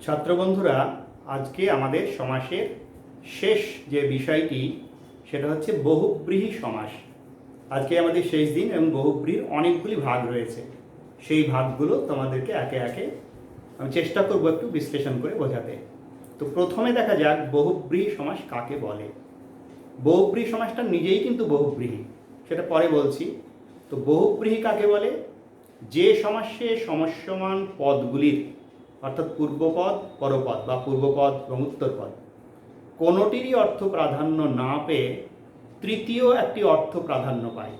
ছাত্র বন্ধুরা, আজকে আমাদের সমাসের শেষ যে বিষয়টি সেটা হচ্ছে বহুব্রীহি সমাস। আজকে আমাদের শেষ দিন এবং বহুব্রীহির অনেকগুলি ভাগ রয়েছে। সেই ভাগগুলো তোমাদেরকে একে একে আমি চেষ্টা করব একটু বিশ্লেষণ করে বোঝাতে। তো প্রথমে দেখা যাক বহুব্রীহি সমাস কাকে বলে। বহুব্রীহি সমাসটা নিজেই কিন্তু বহুব্রীহি, সেটা পরে বলছি। তো বহুব্রীহি কাকে বলে? যে সমাসে সমস্যমান পদগুলির অর্থাৎ পূর্বপদ পরপদ বা পূর্বপদ এবং উত্তরপদ কোনোটিরই অর্থ প্রাধান্য না পেয়ে তৃতীয় একটি অর্থ প্রাধান্য পায়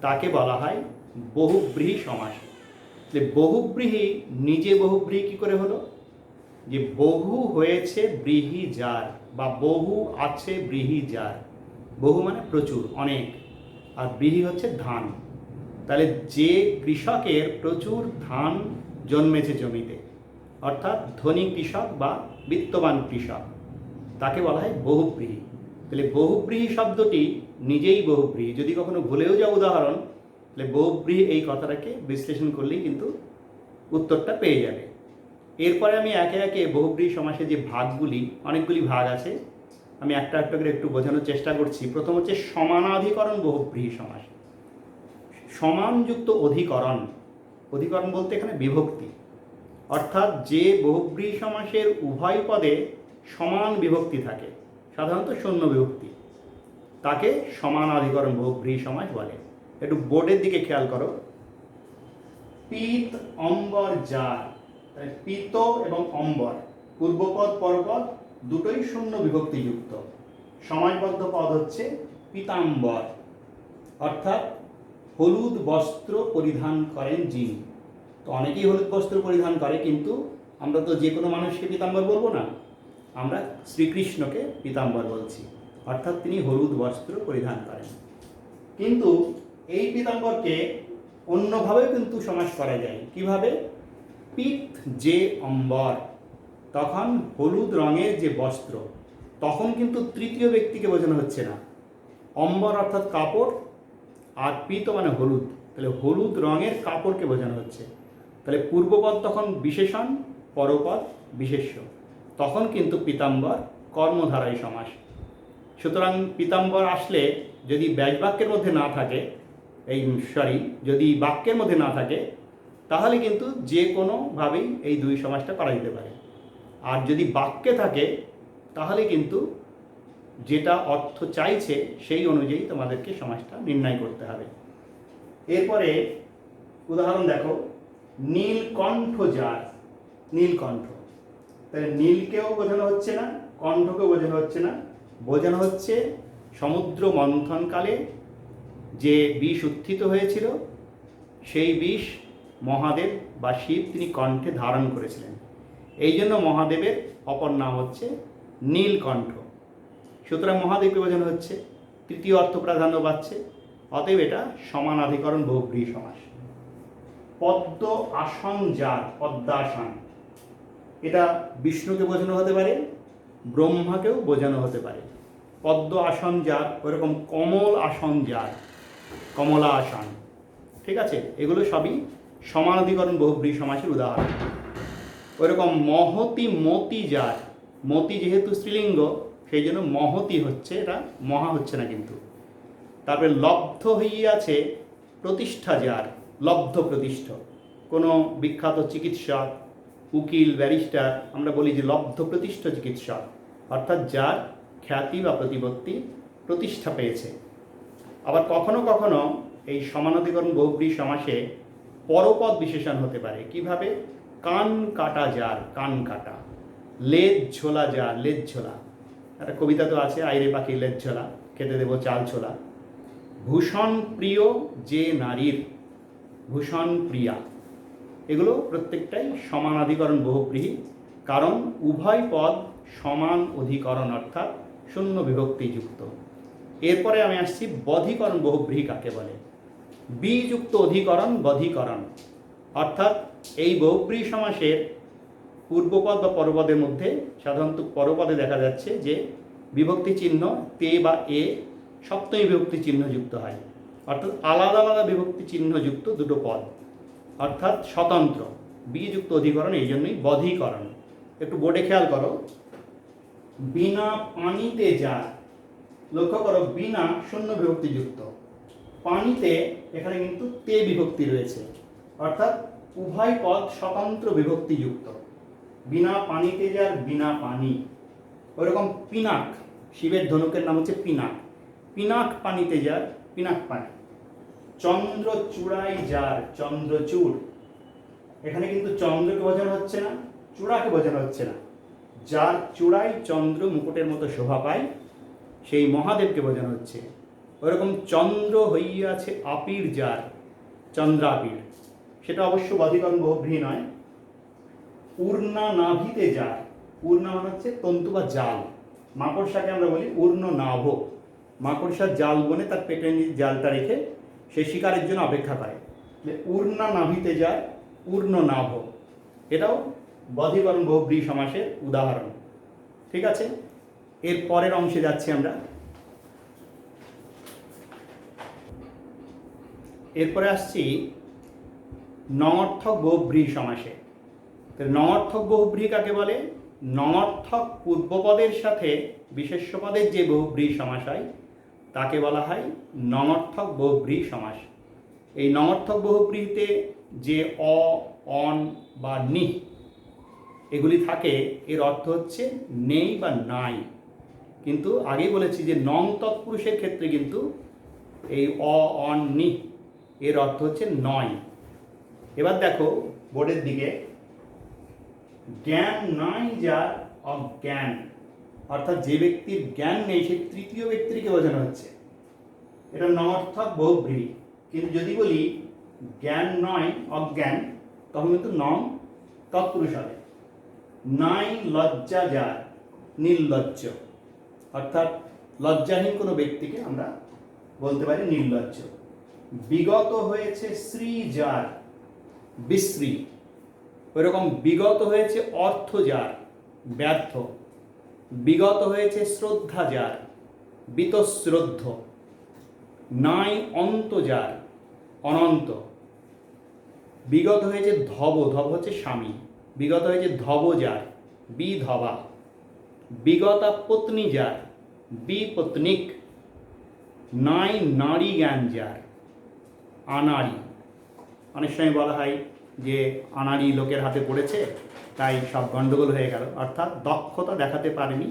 তাকে বলা হয় বহুব্রীহি সমাস। যে বহুব্রীহি নিজে বহুব্রীহি কী করে হলো? যে বহু হয়েছে ব্রীহি যার, বা বহু আছে ব্রীহি যার। বহু মানে প্রচুর, অনেক, আর ব্রীহি হচ্ছে ধান। তাহলে যে কৃষকের প্রচুর ধান জন্মেছে জমিতে, অর্থাৎ ধনী কৃষক বা বিত্তবান কৃষক, তাকে বলা হয় বহুব্রীহি। তাহলে বহুব্রীহি শব্দটি নিজেই বহুব্রীহি। যদি কখনো ভুলেও যাও উদাহরণ, তাহলে বহুব্রীহি এই কথাটাকে বিশ্লেষণ করলেই কিন্তু উত্তরটা পেয়ে যাবে। এরপরে আমি একে একে বহুব্রীহি সমাসের যে ভাগগুলি, অনেকগুলি ভাগ আছে, আমি একটা একটা করে একটু বোঝানোর চেষ্টা করছি। প্রথম হচ্ছে সমানাধিকরণ বহুব্রীহি সমাস। সমানযুক্ত অধিকরণ, অধিকরণ বলতে এখানে বিভক্তি, অর্থাৎ যে বহুব্রীহি সমাসের উভয় পদে সমান বিভক্তি থাকে, সাধারণত শূন্য বিভক্তি, তাকে সমানাধিকরণ বহুব্রীহি সমাস বলে। একটু বোর্ডের দিকে খেয়াল করো। পিত অম্বর যার, পিত এবং অম্বর পূর্বপদ পরপদ দুটোই শূন্য বিভক্তিযুক্ত। সমাসবদ্ধ পদ হচ্ছে পীতাম্বর, অর্থাৎ হলুদ বস্ত্র পরিধান করেন যিনি। তো অনেকেই হলুদ বস্ত্র পরিধান করে, কিন্তু আমরা তো যে কোনো মানুষকে পীতাম্বর বলবো না, আমরা শ্রীকৃষ্ণকে পীতাম্বর বলছি, অর্থাৎ তিনি হলুদ বস্ত্র পরিধান করেন। কিন্তু এই পীতাম্বরকে অন্যভাবেও কিন্তু সমাস করা যায়। কিভাবে? পিত যে অম্বর, তখন হলুদ রঙের যে বস্ত্র, তখন কিন্তু তৃতীয় ব্যক্তিকে বোঝানো হচ্ছে না। অম্বর অর্থাৎ কাপড়, আর পিত মানে হলুদ, তাহলে হলুদ রঙের কাপড়কে বোঝানো হচ্ছে। তাহলে পূর্বপদ তখন বিশেষণ, পরপদ বিশেষ্য, তখন কিন্তু পীতাম্বর কর্মধারায় সমাস। সুতরাং পীতাম্বর আসলে যদি ব্যাসবাক্যের মধ্যে না থাকে, যদি বাক্যের মধ্যে না থাকে, তাহলে কিন্তু যে কোনোভাবেই এই দুই সমাসটা করা যেতে পারে। আর যদি বাক্যে থাকে, তাহলে কিন্তু যেটা অর্থ চাইছে সেই অনুযায়ী তোমাদেরকে সমাসটা নির্ণয় করতে হবে। এরপরে উদাহরণ দেখো, নীলকণ্ঠ যার, নীলকণ্ঠ, তাহলে নীলকেও বোঝানো হচ্ছে না, কণ্ঠকেও বোঝানো হচ্ছে না, বোঝানো হচ্ছে সমুদ্র মন্থনকালে যে বিষ উত্থিত হয়েছিল, সেই বিষ মহাদেব বা শিব তিনি কণ্ঠে ধারণ করেছিলেন। এই জন্য মহাদেবের অপর নাম হচ্ছে নীলকণ্ঠ। সুতরাং মহাদেবকে বোঝানো হচ্ছে, তৃতীয় অর্থ প্রাধান্য পাচ্ছে, অতএব এটা সমানাধিকরণ বহুব্রীহি সমাস। পদ্ম আসন যার, পদ্মাসন, এটা বিষ্ণুকে বোঝানো হতে পারে, ব্রহ্মাকেও বোঝানো হতে পারে। পদ্ম আসন যার, ওরকম কমল আসন যার, কমলা আসন, ঠিক আছে? এগুলো সবই সমানাধিকরণ বহুব্রীহি সমাসের উদাহরণ। ওইরকম মহতি মতি যার, মতি যেহেতু স্ত্রীলিঙ্গ সেই জন্য মহতি হচ্ছে, এটা মহা হচ্ছে না কিন্তু। তারপরে লব্ধ হইয়াছে প্রতিষ্ঠা যার, লব্ধ প্রতিষ্ঠ, কোনো বিখ্যাত চিকিৎসক, উকিল, ব্যারিস্টার, আমরা বলি যে লব্ধ প্রতিষ্ঠ চিকিৎসক, অর্থাৎ যার খ্যাতি বা প্রতিপত্তি প্রতিষ্ঠা পেয়েছে। আবার কখনো কখনো এই সমানাধিকরণ বহুব্রীহি সমাসে পরপদ বিশেষণ হতে পারে। কিভাবে? কান কাটা যার, কান কাটা, লেজ ঝোলা যার, লেজ ঝোলা, একটা কবিতা তো আছে, আইরে পাখি লেজ ঝোলা, খেতে দেবো চাল ছোলা। ভূষণ প্রিয় যে নারীর, ভূষণ প্রিয়া, এগুলো প্রত্যেকটাই সমানাধিকরণ বহুব্রীহি, কারণ উভয় পদ সমান অধিকরণ, অর্থাৎ শূন্য বিভক্তিযুক্ত। এরপরে আমি আসছি বধিকরণ বহুব্রীহি কাকে বলে। বিযুক্ত অধিকরণ, বধিকরণ, অর্থাৎ এই বহুব্রীহি সমাসের পূর্বপদ বা পরপদের মধ্যে, সাধারণত পরপদে দেখা যাচ্ছে যে বিভক্তি চিহ্ন তে বা এ সপ্তমী বিভক্তি চিহ্ন যুক্ত হয়, অর্থাৎ আলাদা আলাদা বিভক্তি চিহ্ন যুক্ত দুটো পদ, অর্থাৎ স্বতন্ত্র। বিযুক্ত অধিকরণ এই জন্যই বধিকরণ। একটু বোর্ডে খেয়াল করো, বিনা পানিতে যার, লক্ষ্য করো বিনা শূন্য বিভক্তিযুক্ত, পানিতে এখানে কিন্তু তে বিভক্তি রয়েছে, অর্থাৎ উভয় পদ স্বতন্ত্র বিভক্তিযুক্ত। বিনা পানিতে যার, বিনা পানি। ওইরকম পিনাক, শিবের ধনুকের নাম হচ্ছে পিনাক, পিনাক পানিতে যার, পিনাক পানি। চন্দ্র চূড়ায় যার, চন্দ্রচূড়, এখানে কিন্তু চন্দ্রকে বোঝানো হচ্ছে না, চূড়াকে বোঝানো হচ্ছে না। যার চূড়ায় চন্দ্র মুকুটের মতো শোভা পায় সেই মহাদেবকে বোঝানো হচ্ছে। ওরকম চন্দ্র হইয়াছে আপির যার, চন্দ্রাপির, সেটা অবশ্য অধিকরণ বহুব্রীহি নয়। উর্ণা নাভিতে যার, উর্ণা মানে হচ্ছে তন্তু বা জাল, মাকড়সাকে আমরা বলি উর্ণ নাভ। মাকড়সার জাল বনে তার পেটের নিচে জালটা রেখে সে শিকারের জন্য অপেক্ষা করে। উর্ণা নাভিতে যায়, উর্ণ নাভ, এটাও বধিকরণ বহুব্রীহি সমাসের উদাহরণ। ঠিক আছে, এর পরের অংশে যাচ্ছি আমরা। এরপরে আসছি নঙর্থক বহুব্রীহি সমাসে। নঙর্থক বহুব্রীহি কাকে বলে? নঙর্থক পূর্বপদের সাথে বিশেষ্য পদের যে বহুব্রীহি সমাস হয় তাকে বলা হয় নঙর্থক বহুব্রীহি সমাস। এই নঙর্থক বহুব্রীহিতে যে অ, অন বা নি এগুলি থাকে, এর অর্থ হচ্ছে নেই বা নাই। কিন্তু আগেই বলেছি যে নং তৎপুরুষের ক্ষেত্রে কিন্তু এই অ, অন, নি এর অর্থ হচ্ছে নয়। এবার দেখো বোর্ডের দিকে, জ্ঞান নাই যার, অজ্ঞান, অর্থাৎ যে ব্যক্তির জ্ঞান নেই সেই তৃতীয় ব্যক্তিকে বোঝানো হচ্ছে। এটা নঙর্থক বহুব্রীহি। কিন্তু যদি বলি জ্ঞান নয় অজ্ঞান, তখন কিন্তু নং তৎপুরুষ হবে। নাই লজ্জা যার, নির্লজ্জ, অর্থাৎ লজ্জাহীন কোনো ব্যক্তিকে আমরা বলতে পারি নির্লজ্জ। বিগত হয়েছে শ্রী যার, বিশ্রী, ওইরকম বিগত হয়েছে অর্থ যার, ব্যর্থ। বিগত হয়েছে শ্রদ্ধা যার, বীতশ্রদ্ধ। নাই অন্ত যার, অনন্ত। বিগত হয়েছে ধব, ধব হচ্ছে স্বামী, বিগত হয়েছে ধব যার, বিধবা। বিগতা পত্নী যার, বিপত্নিক। নাই নারী জ্ঞান যার, আনাড়ি। অনেক সময় বলা হয় যে আনাড়ি লোকের হাতে পড়েছে তাই সব গণ্ডগোল হয়ে গেল, অর্থাৎ দক্ষতা দেখাতে পারেনি,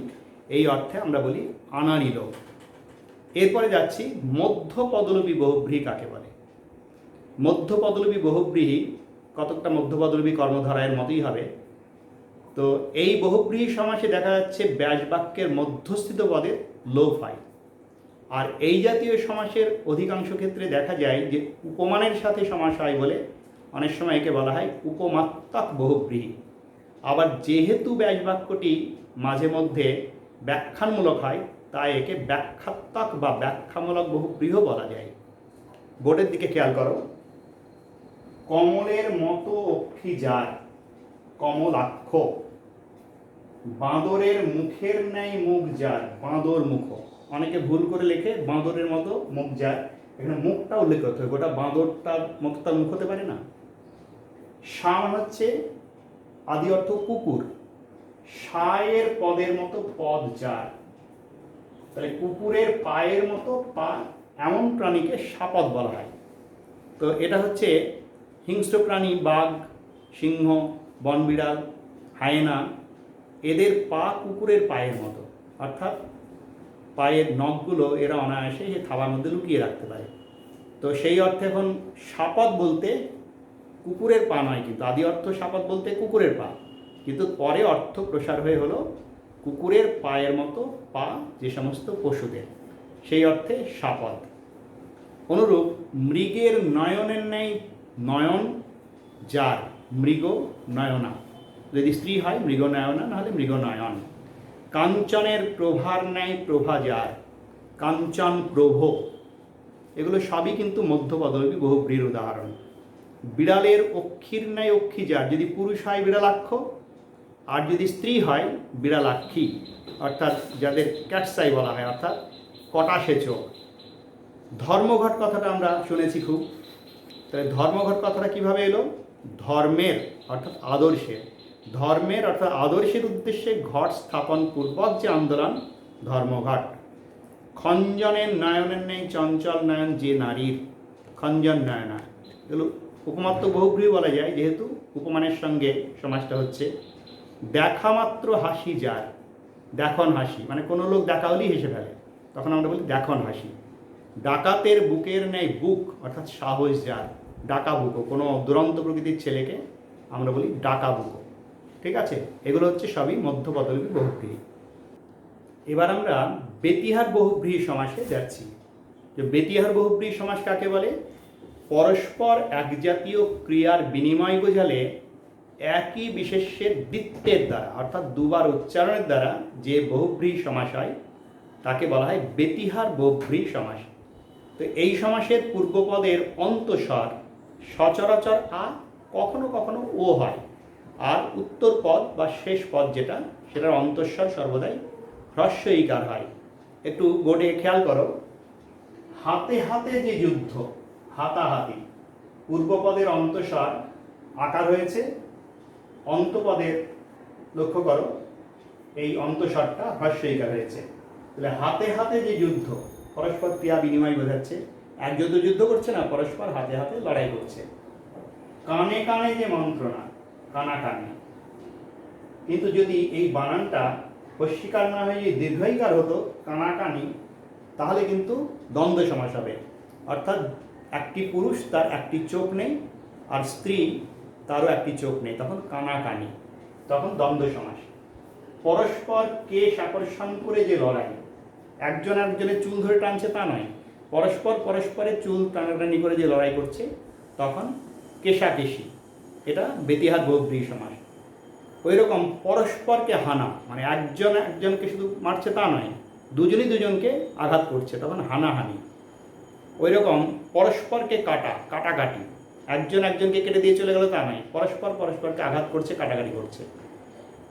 এই অর্থে আমরা বলি আনাড়ি লোক। এরপরে যাচ্ছি মধ্য পদলোপী বহুব্রীহি কাকে বলে। মধ্য পদলোপী বহুব্রীহি কতকটা মধ্য পদলোপী কর্মধারায়ের মতোই হবে। তো এই বহুব্রীহি সমাসে দেখা যাচ্ছে ব্যাস বাক্যের মধ্যস্থিত পদে লোপ হয়। আর এই জাতীয় সমাসের অধিকাংশ ক্ষেত্রে দেখা যায় যে উপমানের সাথে সমাস হয় বলে অনেক সময় একে বলা হয় উপমাত্মক বহুব্রীহি। আবার যেহেতু ব্যাস বাক্যটি মাঝে মধ্যে ব্যাখ্যানমূলক হয় তাই একে ব্যাখ্যাত্মক বা ব্যাখ্যামূলক বহুব্রীহিও বলা যায়। বোর্ডের দিকে খেয়াল করো, কমলের মতো অক্ষি যার, কমলাক্ষ। বাঁদরের মুখের ন্যায় মুখ যার, বাঁদর মুখ। অনেকে ভুল করে লেখে বাঁদরের মতো মুখ যার, এখানে মুখটা উল্লেখ করতে হবে, গোটা বাঁদরটার মতো তার মুখ হতে পারে না। শাম হচ্ছে আদি অর্থ কুকুর, সায়ের পদের মতো পদ যার, তাহলে কুকুরের পায়ের মতো পা এমন প্রাণীকে শাপদ বলা হয়। তো এটা হচ্ছে হিংস্র প্রাণী, বাঘ, সিংহ, বনবিড়াল, হায়েনা, এদের পা কুকুরের পায়ের মতো, অর্থাৎ পায়ের নখগুলো এরা অনায়াসে এই থাবার মধ্যে লুকিয়ে রাখতে পারে। তো সেই অর্থে এখন শাপদ বলতে কুকুরের পা নয়, কিন্তু আদি অর্থ শাপদ বলতে কুকুরের পা, কিন্তু পরে অর্থ প্রসার হয়ে হলো কুকুরের পায়ের মতো পা যে সমস্ত পশুদের, সেই অর্থে শাপদ। অনুরূপ মৃগের নয়নের ন্যায় নয়ন যার, মৃগ নয়না, যদি স্ত্রী হয় মৃগ নয়না, নাহলে মৃগ নয়ন। কাঞ্চনের প্রভার ন্যায় প্রভা যার, কাঞ্চন প্রভ। এগুলো সবই কিন্তু মধ্য পদলোপী বহুব্রীহির উদাহরণ। বিড়ালের অক্ষির ন্যায় অক্ষি যার, যদি পুরুষ হয় বিড়ালাক্ষ, আর যদি স্ত্রী হয় বিড়ালাক্ষী, অর্থাৎ যাদের ক্যাটসাই বলা হয়, অর্থাৎ কটাশে চোখ। ধর্মঘট কথাটা আমরা শুনেছি খুব, তাহলে ধর্মঘট কথাটা কিভাবে এলো? ধর্মের অর্থাৎ আদর্শের, ধর্মের অর্থাৎ আদর্শের উদ্দেশ্যে ঘট স্থাপন পূর্বক যে আন্দোলন ধর্মঘট। খঞ্জনের নয়নের নেই চঞ্চল নয়ন যে নারীর, খঞ্জন নয়না, এগুলো উপমাত্র বহুব্রীহি বলা যায়, যেহেতু উপমানের সঙ্গে সমাসটা হচ্ছে। দেখা মাত্র হাসি যার, দেখন হাসি, মানে কোনো লোক দেখা হলেই হেসে ফেলে, তখন আমরা বলি দেখন হাসি। ডাকাতের বুকের নেই বুক, অর্থাৎ সাহস যার, ডাকা বুকো, কোনো দুরন্ত প্রকৃতির ছেলেকে আমরা বলি ডাকা বুকো। ঠিক আছে, এগুলো হচ্ছে সবই মধ্যপদলোপী বহুব্রীহি। এবার আমরা বেতিহার বহুব্রীহি সমাসে যাচ্ছি। যে বেতিহার বহুব্রীহি সমাস কাকে বলে? পরস্পর একজাতীয় ক্রিয়ার বিনিময় বোঝালে একই বিশেষ্যের দ্বিত্বের দ্বারা, অর্থাৎ দুবার উচ্চারণের দ্বারা যে বহুব্রীহি সমাস হয় তাকে বলা হয় বেতিহার বহুব্রীহি সমাস। তো এই সমাসের পূর্বপদের অন্তঃস্বর সচরাচর আ, কখনো কখনো ও হয়, আর উত্তর পদ বা শেষ পদ যেটা, সেটার অন্তঃস্বর সর্বদাই হ্রস্ব ইকার হয়। একটু বোর্ডে খেয়াল করো, হাতে হাতে যে যুদ্ধ, হাতাহাতি, পূর্বপদের অন্তঃস্বর আকার হয়েছে, অন্তপদের লক্ষ্য করো এই অন্তঃস্বরটা হ্রস্ব ইকার হয়েছে। তাহলে হাতে হাতে যে যুদ্ধ, পরস্পর ক্রিয়া বিনিময় বোঝাচ্ছে, একজন তো যুদ্ধ করছে না, পরস্পর হাতে হাতে লড়াই করছে। কানে কানে যে মন্ত্রণা, কানাকানি, কিন্তু যদি এই বানানটা হস্যিকার না হয়ে যদি দীর্ঘইকার হতো কানাকানি, তাহলে কিন্তু দ্বন্দ্ব সমাস হবে। অর্থাৎ একটি পুরুষ তার একটি চোখ নেই, আর স্ত্রী তারও একটি চোখ নেই, তখন কানাকানি, তখন দ্বন্দ্ব সমাস। পরস্পর কেশ আকর্ষণ করে যে লড়াই, একজন একজনের চুল ধরে টানছে তা নয়, পরস্পর পরস্পরের চুল টানাটানি করে যে লড়াই করছে, তখন কেশাকেশি, এটা বেতিহার বহুব্রীহি সমাস। ওই রকম পরস্পরকে হানা, মানে একজন একজনকে শুধু মারছে তা নয়, দুজনই দুজনকে আঘাত করছে, তখন হানাহানি। ওই রকম পরস্পরকে কাটা, কাটাকাটি, একজন একজনকে কেটে দিয়ে চলে গেল তা নয়, পরস্পর পরস্পরকে আঘাত করছে, কাটাকাটি করছে।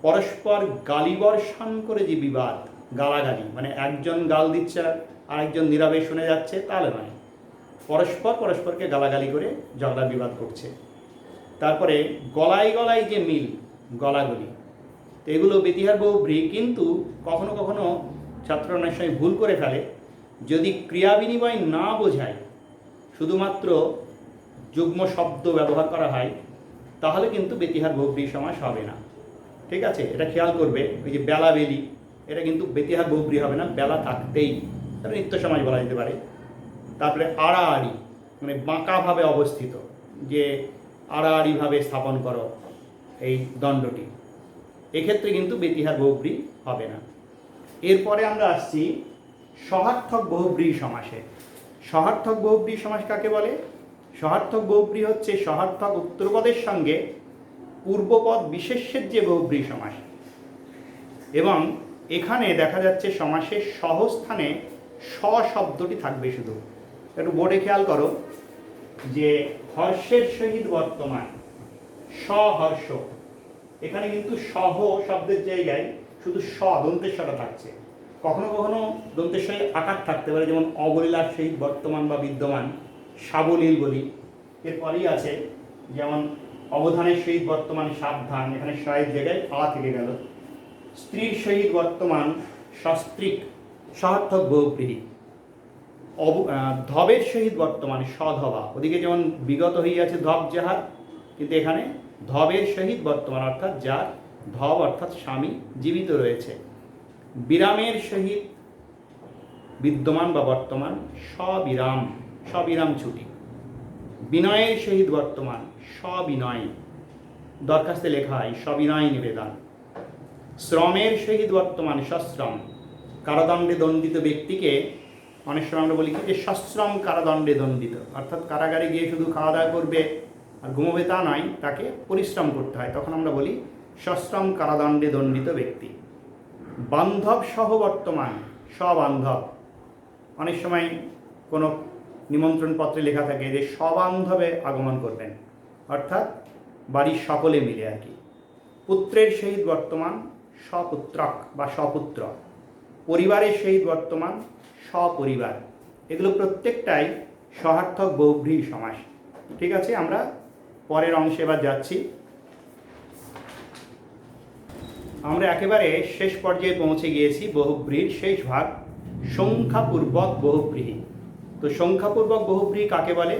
পরস্পর গালিবর্ষণ করে যে বিবাদ, গালাগালি, মানে একজন গাল দিচ্ছে আর একজন নীরবে শুনে যাচ্ছে, তাহলে নয়, পরস্পর পরস্পরকে গালাগালি করে ঝগড়া বিবাদ করছে। তারপরে গলায় গলায় যে মিল, গলাগলি, তো এগুলো বেতিহার বহুব্রীহি। কিন্তু কখনো কখনো ছাত্ররা অনেক সময় ভুল করে ফেলে, যদি ক্রিয়া বিনিময় না বোঝায়, শুধুমাত্র যুগ্ম শব্দ ব্যবহার করা হয়, তাহলে কিন্তু বেতিহার বহুব্রীহি সমাস হবে না। ঠিক আছে, এটা খেয়াল করবে। ওই যে বেলা বেলি, এটা কিন্তু বেতিহার বহুব্রীহি হবে না, বেলা থাকতেই, তাহলে নিত্য সমাস বলা যেতে পারে। তারপরে আড়াআড়ি, মানে বাঁকাভাবে অবস্থিত, যে আড়াআড়িভাবে স্থাপন করো এই দণ্ডটি, এক্ষেত্রে কিন্তু বেতিহার বহুব্রীহি হবে না। এরপরে আমরা আসছি সহার্থক বহুব্রীহি সমাসে। সহার্থক বহুব্রীহি সমাস কাকে বলে? সহার্থক বহুব্রীহি হচ্ছে সহার্থক উত্তরপদের সঙ্গে পূর্বপদ বিশেষ্যের যে বহুব্রীহি সমাস। এবং এখানে দেখা যাচ্ছে সমাসের সহস্থানে স শব্দটি থাকবে শুধু। একটু বোর্ডে খেয়াল করো যে হর্ষের সহিত বর্তমান, সহর্ষ, এখানে কিন্তু সহ শব্দের জায়গায় শুধু স দন্তেশ্বরটা থাকছে। কখনো কখনো দন্তেশ্বরে আকার থাকতে পারে, যেমন অবলীলার সহিত বর্তমান বা বিদ্যমান, সাবলীল বলি। এরপরেই আছে যেমন অবধানের সহিত বর্তমান সাবধান, এখানে সয়ের জায়গায় আ থেকে গেল। স্ত্রীর সহিত বর্তমান সস্ত্রীক, সহার্থক বহুব্রীহি। ধবের সহিত বর্তমান সধবা, ওদিকে যেমন বিগত হইয়াছে ধব যাহার, কিন্তু এখানে ধবের সহিত বর্তমান, অর্থাৎ যার ধব অর্থাৎ স্বামী জীবিত রয়েছে। বিরামের সহিত বিদ্যমান বা বর্তমান সবিরাম, সবিরাম ছুটি। বিনয়ের সহিত বর্তমান সবিনয়, দরখাস্তে লেখা হয় সবিনয় নিবেদন। শ্রমের সহিত বর্তমান সশ্রম, কারাদণ্ডে দণ্ডিত ব্যক্তিকে অনেক সময় আমরা বলি কি যে সশ্রম কারাদণ্ডে দণ্ডিত, অর্থাৎ কারাগারে গিয়ে শুধু খাওয়া দাওয়া করবে আর ঘুমোবে তা নয়, তাকে পরিশ্রম করতে হয়, তখন আমরা বলি সশ্রম কারাদণ্ডে দণ্ডিত ব্যক্তি। বান্ধব সহ বর্তমান সবান্ধব, অনেক সময় কোনো নিমন্ত্রণ পত্রে লেখা থাকে যে সবান্ধবে আগমন করবেন, অর্থাৎ বাড়ির সকলে মিলে আর কি। পুত্রের সহিত বর্তমান সপুত্রক বা সপুত্র, পরিবারের সহিত বর্তমান সপরিবার, এগুলো প্রত্যেকটাই সহার্থক বহুব্রীহি সমাস। ঠিক আছে, আমরা পরের অংশে এবার যাচ্ছি। আমরা একেবারে শেষ পর্যায়ে পৌঁছে গিয়েছি বহুব্রীহির শেষ ভাগ, সংখ্যাপূর্বক বহুব্রীহি। তো সংখ্যাপূর্বক বহুব্রীহি কাকে বলে?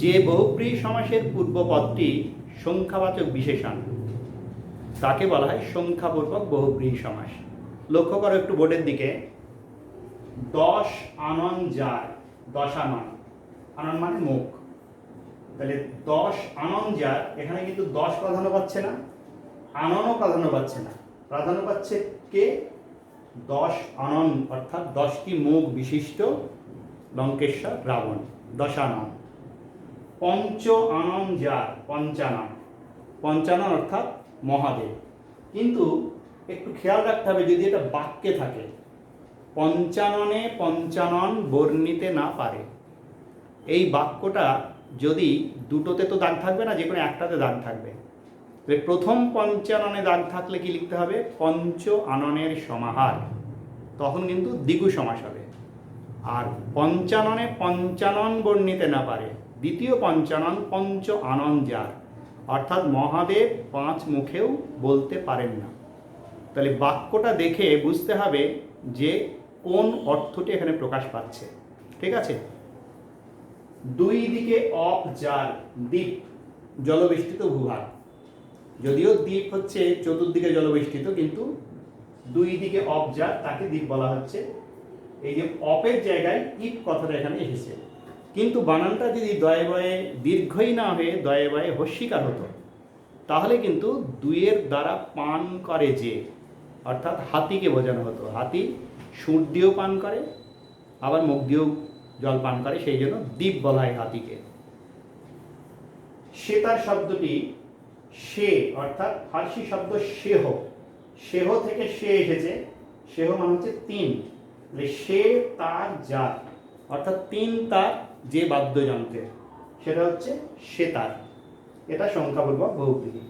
যে বহুব্রীহি সমাসের পূর্বপদটি সংখ্যাবাচক বিশেষণ, তাকে বলা হয় সংখ্যাপূর্বক বহুব্রীহি সমাস। লক্ষ্য করো একটু বোর্ডের দিকে, 10 আনন যার, 10 আনন, আনন মানে মুখ, তাহলে 10 আনন যার, এখানে কিন্তু 10 প্রাধান্য পাচ্ছে না, আননও প্রাধান্য পাচ্ছে না, প্রাধান্য পাচ্ছে কে? 10 আনন, অর্থাৎ 10টি মুখ বিশিষ্ট লঙ্কেশ্বর রাবণ, 10 আনন। পঞ্চ আনন যার, পঞ্চানন, পঞ্চানন অর্থাৎ মহাদেব। কিন্তু একটু খেয়াল রাখতে হবে, যদি এটা বাক্যে থাকে, পঞ্চাননে পঞ্চানন বর্ণিতে না পারে, এই বাক্যটা যদি দুটোতে তো দাগ থাকবে না, যে কোনো একটাতে দাগ থাকবে। প্রথম পঞ্চাননে দাগ থাকলে কি লিখতে হবে? পঞ্চ আননের সমাহার, তখন কিন্তু দ্বিগু সমাস হবে। আর পঞ্চাননে পঞ্চানন বর্ণিতে না পারে, দ্বিতীয় পঞ্চানন পঞ্চ আনন যার, অর্থাৎ মহাদেব 5 মুখেও বলতে পারেন না। তাহলে বাক্যটা দেখে বুঝতে হবে যে কোন অর্থটি এখানে প্রকাশ পাচ্ছে। ঠিক আছে? 2 দিকে অপ যার, দ্বীপ, জলবেষ্টিত ভূভাগ। যদিও দ্বীপ হচ্ছে চতুর্দিকে জলবেষ্টিত, কিন্তু 2 দিকে অপ যার, তাকে দ্বীপ বলা হচ্ছে। এই যে অপের জায়গায় ইপ কথাটা এখানে এসেছে, কিন্তু বানানটা যদি দয়ে বয়ে দীর্ঘই না হয়ে দয়ে বয়ে হস্যিকার হতো, তাহলে কিন্তু 2-এর দ্বারা পান করে যে, অর্থাৎ হাতিকে বোঝানো হতো। হাতি সুর দিয়েও পান করে, আবার মুখ দিয়েও জল পান করে, সেই জন্য দ্বীপ বলা হয় হাতিকে। সেতার শব্দটি সে, অর্থাৎ ফার্সি শব্দ সেহ, সেহ থেকে সে এসেছে, সেহ মানে হচ্ছে 3, সে তার যার, অর্থাৎ 3 তার যে বাদ্যযন্ত্রের, সেটা হচ্ছে সেতার। এটা সংখ্যাপূর্বক বহুব্রীহি।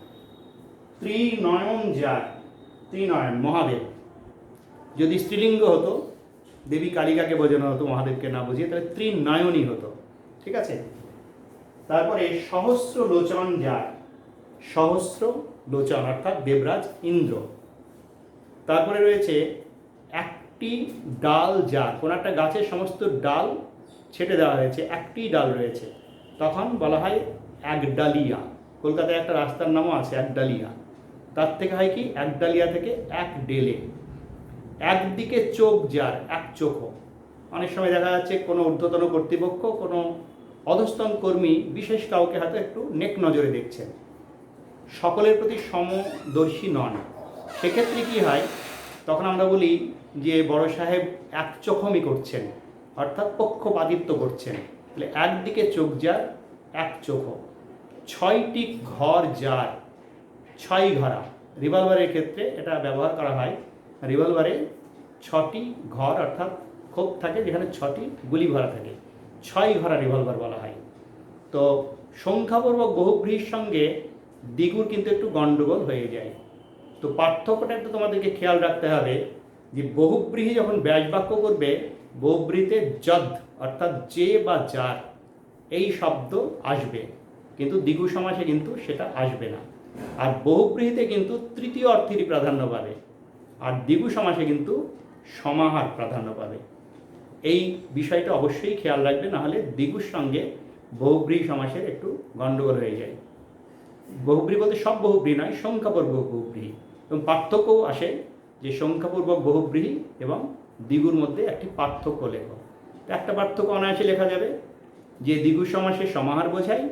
ত্রিনয়ন যার, ত্রিনয়ন মহাদেব। যদি স্ত্রীলিঙ্গ হতো, দেবী কালিকাকে বোঝানো হতো, মহাদেবকে না বুঝিয়ে, তাহলে ত্রিনয়নই হতো। ঠিক আছে? তারপরে সহস্র লোচন যার, সহস্র লোচন অর্থাৎ দেবরাজ ইন্দ্র। তারপরে রয়েছে একটি ডাল যার, কোন একটা গাছের সমস্ত ডাল ছেটে দেওয়া হয়েছে, একটি ডাল রয়েছে, তখন বলা হয় একডালিয়া। কলকাতায় একটা রাস্তার নামও আছে একডালিয়া, তার থেকে হয় কি একডালিয়া থেকে এক ডেলে। একদিকে চোখ যার, এক চোখো। অনেক সময় দেখা যাচ্ছে কোনো ঊর্ধ্বতন কর্তৃপক্ষ কোনো অধস্তন কর্মী বিশেষ কাউকে হয়তো একটু নেক নজরে দেখছেন, সকলের প্রতি সমদর্শী নন, সেক্ষেত্রে কি হয়, তখন আমরা বলি যে বড় সাহেব এক চোখমি করছেন, অর্থাৎ পক্ষপাতিত্ব করছেন। তাহলে একদিকে চোখ যার, এক চোখো। 6টি ঘর যার, 6 ঘরা। রিভলভারের ক্ষেত্রে এটা ব্যবহার করা হয়। রিভলভারে 6টি ঘর অর্থাৎ খোপ থাকে, যেখানে 6টি গুলি ভরা থাকে, 6 ঘরা রিভলভার বলা হয়। তো সংখ্যাপূর্বক বহুব্রীহির সঙ্গে দ্বিগুর কিন্তু একটু গণ্ডগোল হয়ে যায়। তো পার্থক্যটা একটু তোমাদেরকে খেয়াল রাখতে হবে যে বহুব্রীহি যখন ব্যাসবাক্য করবে, বহুব্রীহিতে যদ অর্থাৎ যে বা যার এই শব্দ আসবে, কিন্তু দ্বিগু সমাসে কিন্তু সেটা আসবে না। আর বহুব্রীহিতে কিন্তু তৃতীয় অর্থেরই প্রাধান্য পাবে, আর দ্বিগু সমাসে কিন্তু সমাহার প্রাধান্য পাবে। এই বিষয়টা অবশ্যই খেয়াল রাখবে, নাহলে দ্বিগুর সঙ্গে বহুব্রীহি সমাসের একটু গণ্ডগোল হয়ে যায়। বহুব্রীহি বলতে সব বহুব্রীহি নয়, সংখ্যাপূর্বক বহুব্রীহি। এবং পার্থক্যও আসে যে সংখ্যাপূর্বক বহুব্রীহি এবং দ্বিগুর মধ্যে একটি পার্থক্য লেখো। একটা পার্থক্য অনায়াসে লেখা যাবে যে দ্বিগু সমাসে সমাহার বোঝায়,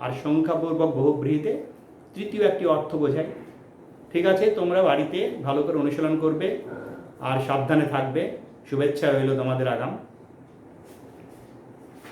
আর সংখ্যাপূর্বক বহুব্রীহিতে তৃতীয় একটি অর্থ বোঝায়। ঠিক আছে, তোমরা বাড়িতে ভালো করে অনুশীলন করবে আর সাবধানে থাকবে। শুভেচ্ছা রইল তোমাদের আগাম।